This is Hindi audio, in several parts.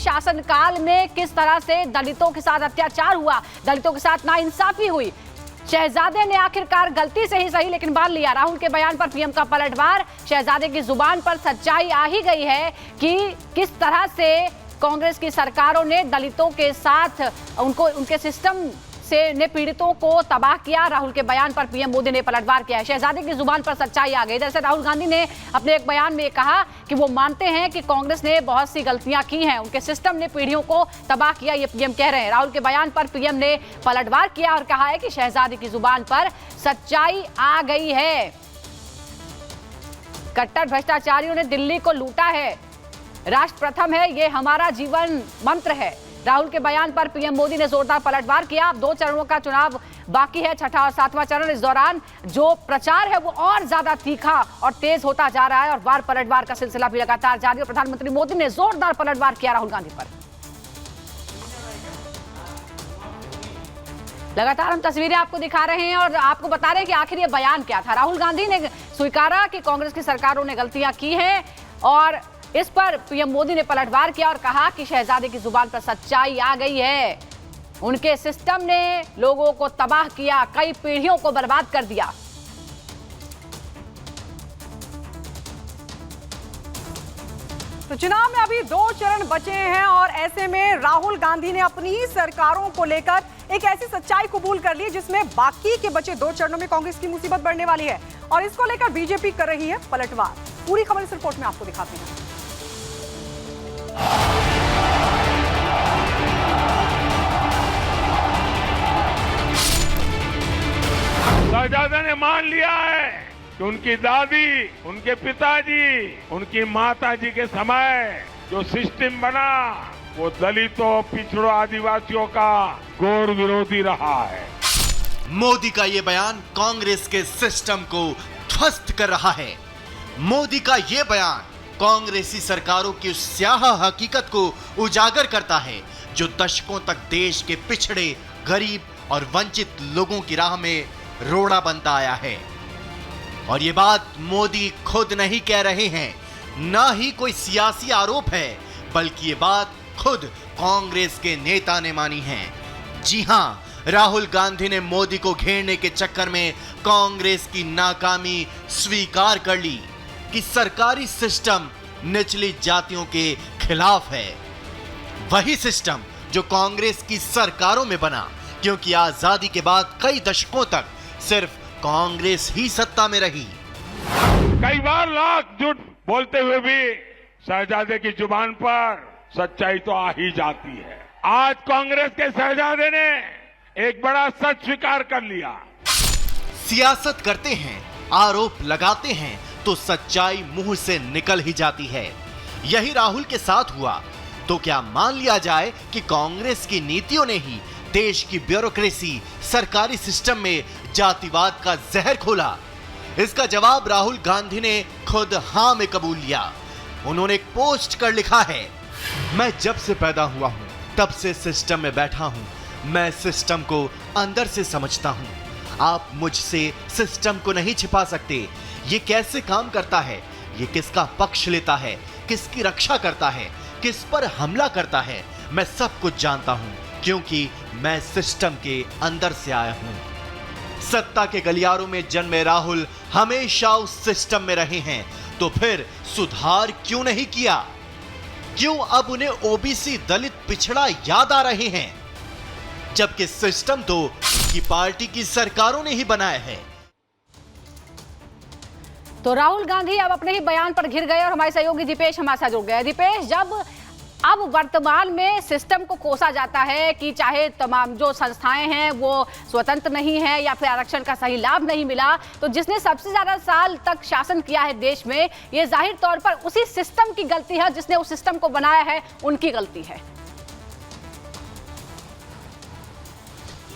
शासनकाल में किस तरह से दलितों के साथ अत्याचार हुआ, दलितों के साथ नाइंसाफी हुई। शहजादे ने आखिरकार गलती से ही सही लेकिन मान लिया। राहुल के बयान पर पीएम का पलटवार। शहजादे की जुबान पर सच्चाई आ ही गई है कि किस तरह से कांग्रेस की सरकारों ने दलितों के साथ उनके सिस्टम से ने पीड़ितों को तबाह किया। राहुल के बयान पर पीएम मोदी ने पलटवार किया है। शहजादे की जुबान पर सच्चाई आ गई। जैसे राहुल गांधी ने अपने एक बयान में कहा कि वो मानते हैं कि कांग्रेस ने बहुत सी गलतियां की हैं, उनके सिस्टम ने पीढ़ियों को तबाह किया, ये पीएम कह रहे हैं। राहुल के बयान पर पीएम ने पलटवार किया और कहा है कि शहजादे की जुबान पर सच्चाई आ गई है। कट्टर भ्रष्टाचारियों ने दिल्ली को लूटा है, राष्ट्र प्रथम है, ये हमारा जीवन मंत्र है। राहुल के बयान पर पीएम मोदी ने जोरदार पलटवार किया। अब 2 चरणों का चुनाव बाकी है, 6ठा और 7वां चरण। इस दौरान जो प्रचार है वो और ज्यादा तीखा और तेज होता जा रहा है और वार पलटवार का सिलसिला भी लगातार जारी है। प्रधानमंत्री मोदी ने जोरदार पलटवार किया राहुल गांधी पर। लगातार हम तस्वीरें आपको दिखा रहे हैं और आपको बता रहे हैं कि आखिर ये बयान क्या था। राहुल गांधी ने स्वीकारा कि कांग्रेस की सरकारों ने गलतियां की हैं और इस पर पीएम मोदी ने पलटवार किया और कहा कि शहजादे की जुबान पर सच्चाई आ गई है। उनके सिस्टम ने लोगों को तबाह किया, कई पीढ़ियों को बर्बाद कर दिया। तो चुनाव में अभी 2 चरण बचे हैं और ऐसे में राहुल गांधी ने अपनी सरकारों को लेकर एक ऐसी सच्चाई कबूल कर ली जिसमें बाकी के बचे 2 चरणों में कांग्रेस की मुसीबत बढ़ने वाली है और इसको लेकर बीजेपी कर रही है पलटवार। पूरी खबर इस रिपोर्ट में आपको दिखाते हैं। शहजादे ने मान लिया है कि उनकी दादी, उनके पिताजी, उनकी माताजी के समय जो सिस्टम बना वो दलितों, पिछड़ों, आदिवासियों का घोर विरोधी रहा है। मोदी का ये बयान कांग्रेस के सिस्टम को ध्वस्त कर रहा है। मोदी का ये बयान कांग्रेसी सरकारों की उस स्याह हकीकत को उजागर करता है जो दशकों तक देश के पिछड़े, गरीब और वंचित लोगों की राह में रोड़ा बनता आया है। और ये बात मोदी खुद नहीं कह रहे हैं, ना ही कोई सियासी आरोप है, बल्कि ये बात खुद कांग्रेस के नेता ने मानी है। जी हां, राहुल गांधी ने मोदी को घेरने के चक्कर में कांग्रेस की नाकामी स्वीकार कर ली कि सरकारी सिस्टम निचली जातियों के खिलाफ है। वही सिस्टम जो कांग्रेस की सरकारों में बना, क्योंकि आजादी के बाद कई दशकों तक सिर्फ कांग्रेस ही सत्ता में रही। कई बार लाख झूठ बोलते हुए भी शहजादे की जुबान पर सच्चाई तो आ ही जाती है। आज कांग्रेस के शहजादे ने एक बड़ा सच स्वीकार कर लिया। सियासत करते हैं, आरोप लगाते हैं तो सच्चाई मुंह से निकल ही जाती है। यही राहुल के साथ हुआ तो क्या मान लिया जाए कि कांग्रेस की नीतियों ने ही देश की ब्यूरोक्रेसी, सरकारी सिस्टम में जातिवाद का जहर खोला? इसका जवाब राहुल गांधी ने खुद हां में कबूल लिया। उन्होंने एक पोस्ट कर लिखा है, मैं जब से पैदा हुआ हूं तब से सिस्टम में बैठा हूं। मैं सिस्टम को अंदर से समझता हूं। आप मुझसे सिस्टम को नहीं छिपा सकते। ये कैसे काम करता है, ये किसका पक्ष लेता है, किसकी रक्षा करता है, किस पर हमला करता है, मैं सब कुछ जानता हूं, क्योंकि मैं सिस्टम के अंदर से आया हूं। सत्ता के गलियारों में जन्मे राहुल हमेशा उस सिस्टम में रहे हैं, तो फिर सुधार क्यों नहीं किया? क्यों अब उन्हें ओबीसी, दलित, पिछड़ा याद आ रहे हैं, जबकि सिस्टम तो उनकी पार्टी की सरकारों ने ही बनाया है? तो राहुल गांधी अब अपने ही बयान पर घिर गए और हमारे सहयोगी दीपेश हमारे साथ जुड़ गए। दीपेश, जब अब वर्तमान में सिस्टम को कोसा जाता है कि चाहे तमाम जो संस्थाएं हैं वो स्वतंत्र नहीं है या फिर आरक्षण का सही लाभ नहीं मिला, तो जिसने सबसे ज्यादा साल तक शासन किया है देश में, ये जाहिर तौर पर उसी सिस्टम की गलती है, जिसने उस सिस्टम को बनाया है उनकी गलती है।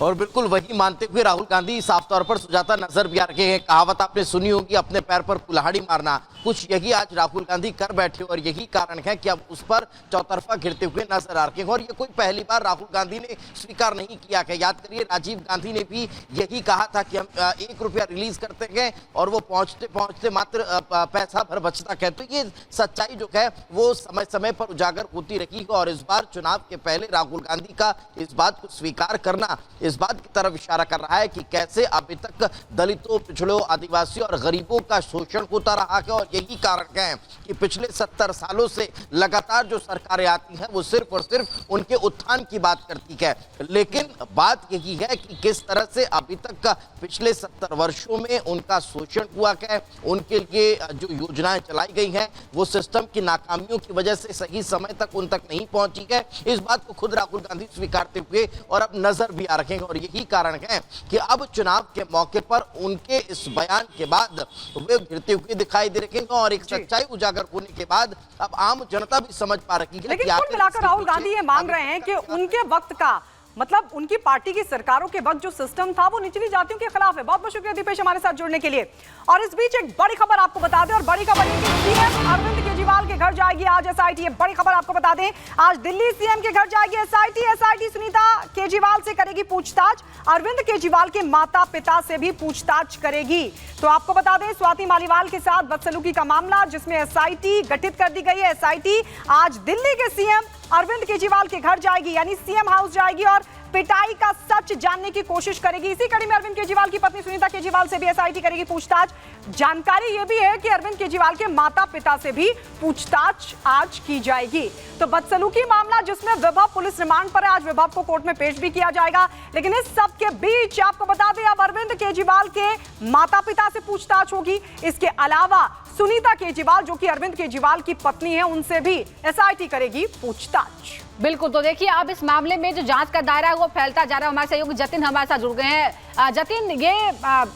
और बिल्कुल वही मानते हुए राहुल गांधी साफ तौर पर सुझाता नजर भी आ रहे हैं। कहावत आपने सुनी होगी, अपने पैर पर कुल्हाड़ी मारना। कुछ यही आज राहुल गांधी कर बैठे और यही कारण है कि अब उस पर चौतरफा घिरते हुए नजर आ रहे हैं। और ये कोई पहली बार राहुल गांधी ने स्वीकार नहीं किया है। याद करिए, राजीव गांधी ने भी यही कहा था कि हम 1 रुपया रिलीज करते गए और वो पहुंचते पहुंचते मात्र पैसा भर बचता है। तो ये सच्चाई जो है वो समय समय पर उजागर होती रही है और इस बार चुनाव के पहले राहुल गांधी का इस बात को स्वीकार करना इस बात की तरफ इशारा कर रहा है कि कैसे अभी तक दलितों, पिछड़ों, आदिवासियों और गरीबों का शोषण होता रहा है। और यही कारण है कि पिछले 70 सालों से लगातार जो सरकारें आती हैं वो सिर्फ और सिर्फ उनके उत्थान की बात करती है। लेकिन बात यही है कि किस तरह से अभी तक का पिछले 70 वर्षों में उनका शोषण हुआ है, उनके लिए जो योजनाएं चलाई गई हैं वो सिस्टम की नाकामियों की वजह से सही समय तक उन तक नहीं पहुंची है। इस बात को खुद राहुल गांधी स्वीकारते हुए और अब नजर भी आ रखेंगे। और यही कारण है कि अब चुनाव के मौके पर उनके इस बयान के बाद वे घिरते हुए दिखाई दे रहे हैं और एक सच्चाई उजागर होने के बाद अब आम जनता भी समझ पा रही है। लेकिन कुल मिलाकर राहुल गांधी ये मांग रहे हैं कि उनके वक्त का मतलब उनकी पार्टी की सरकारों के वक्त जो सिस्टम था वो निचली जातियों के खिलाफ है। बहुत बहुत शुक्रिया दीपेश हमारे साथ जुड़ने के लिए। और इस बीच एक बड़ी खबर आपको बता दें, और बड़ी खबर है कि सीएम अरविंद केजरीवाल के घर जाएगी आज एसआईटी। ये बड़ी खबर आपको बता दें, आज दिल्ली सीएम के घर जाएगी एसआईटी सुनीता केजरीवाल से करेगी पूछताछ, अरविंद केजरीवाल के माता पिता से भी पूछताछ करेगी। तो आपको बता दें, स्वाति मालीवाल के साथ बदसलूकी का मामला जिसमें एसआईटी गठित कर दी गई है। एसआईटी आज दिल्ली के सीएम अरविंद केजरीवाल के घर जाएगी, यानी सीएम हाउस जाएगी और पिटाई का सच जानने की कोशिश करेगी। इसी कड़ी में अरविंद केजरीवाल की पत्नी सुनीता केजरीवाल से भी एसआईटी करेगी पूछताछ। जानकारी यह भी है कि अरविंद केजरीवाल के माता पिता से भी पूछताछ आज की जाएगी। तो बदसलूकी मामला जिसमें विभव पुलिस रिमांड पर है, आज विभव को कोर्ट में पेश भी किया जाएगा। लेकिन इस सब के बीच आपको बता दें, अब अरविंद केजरीवाल के माता पिता से पूछताछ होगी। इसके अलावा सुनीता केजरीवाल जो कि अरविंद केजरीवाल की पत्नी है, उनसे भी एसआईटी करेगी पूछताछ। बिल्कुल, तो देखिए अब इस मामले में जो जांच का दायरा है वो फैलता जा रहा है। हमारे सहयोगी जतिन हमारे साथ जुड़ गए हैं। जतिन, ये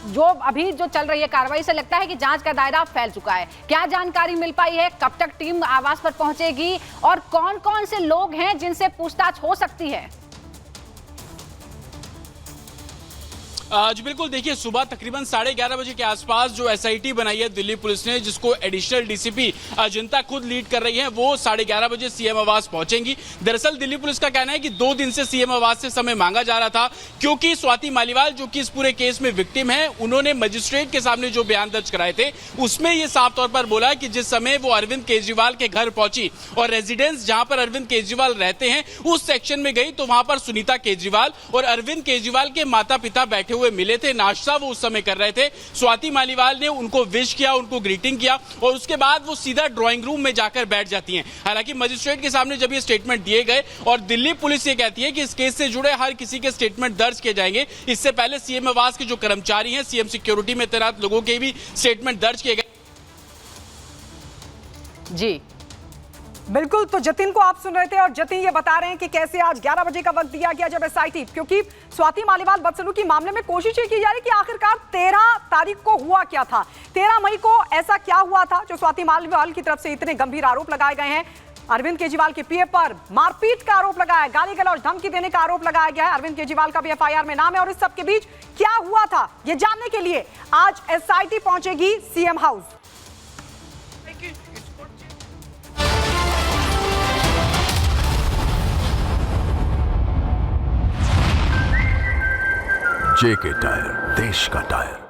जो अभी जो चल रही है कार्रवाई से लगता है कि जांच का दायरा फैल चुका है। क्या जानकारी मिल पाई है, कब तक टीम आवास पर पहुंचेगी और कौन कौन से लोग हैं जिनसे पूछताछ हो सकती है? जी बिल्कुल, देखिए सुबह तकरीबन 11:30 बजे के आसपास जो एसआईटी बनाई है दिल्ली पुलिस ने, जिसको एडिशनल डीसीपी जिंता खुद लीड कर रही है, वो 11:30 बजे सीएम आवास पहुंचेंगी। दरअसल दिल्ली पुलिस का कहना है कि 2 दिन से सीएम आवास से समय मांगा जा रहा था, क्योंकि स्वाति मालीवाल जो कि इस पूरे केस में विक्टिम है, उन्होंने मजिस्ट्रेट के सामने जो बयान दर्ज कराए थे उसमें ये साफ तौर पर बोला कि जिस समय वो अरविंद केजरीवाल के घर पहुंची और रेजिडेंस जहां पर अरविंद केजरीवाल रहते हैं उस सेक्शन में गई, तो वहां पर सुनीता केजरीवाल और अरविंद केजरीवाल के माता पिता बैठे हुए मिले थे। नाश्ता वो उस समय कर रहे थे। स्वाति मालीवाल ने उनको विश किया, उनको ग्रीटिंग किया और उसके बाद वो सीधा ड्राइंग रूम में जाकर बैठ जाती हैं। हालांकि मजिस्ट्रेट के सामने जब ये स्टेटमेंट दिए गए और दिल्ली पुलिस ये कहती है कि इस केस से जुड़े हर किसी के स्टेटमेंट दर्ज किए जाएंगे। इससे पहले सीएम आवास के जो कर्मचारी हैं, सीएम सिक्योरिटी में तैनात लोगों के भी स्टेटमेंट दर्ज किए गए। जी बिल्कुल, तो जतिन को आप सुन रहे थे और जतिन ये बता रहे हैं कि कैसे आज 11 बजे का वक्त दिया गया जब एसआईटी, क्योंकि स्वाति मालीवाल बदसलूकी मामले में कोशिश ये की जा रही कि आखिरकार 13 तारीख को हुआ क्या था, 13 मई को ऐसा क्या हुआ था जो स्वाति मालीवाल की तरफ से इतने गंभीर आरोप लगाए गए हैं। अरविंद केजरीवाल के पीए पर मारपीट का आरोप लगाया, गाली गलौज धमकी देने का आरोप लगाया गया है। अरविंद केजरीवाल का भी एफआईआर में नाम है। और इस सब के बीच क्या हुआ था ये जानने के लिए आज एसआईटी पहुंचेगी सीएम हाउस। जेके टायर, देश का टायर।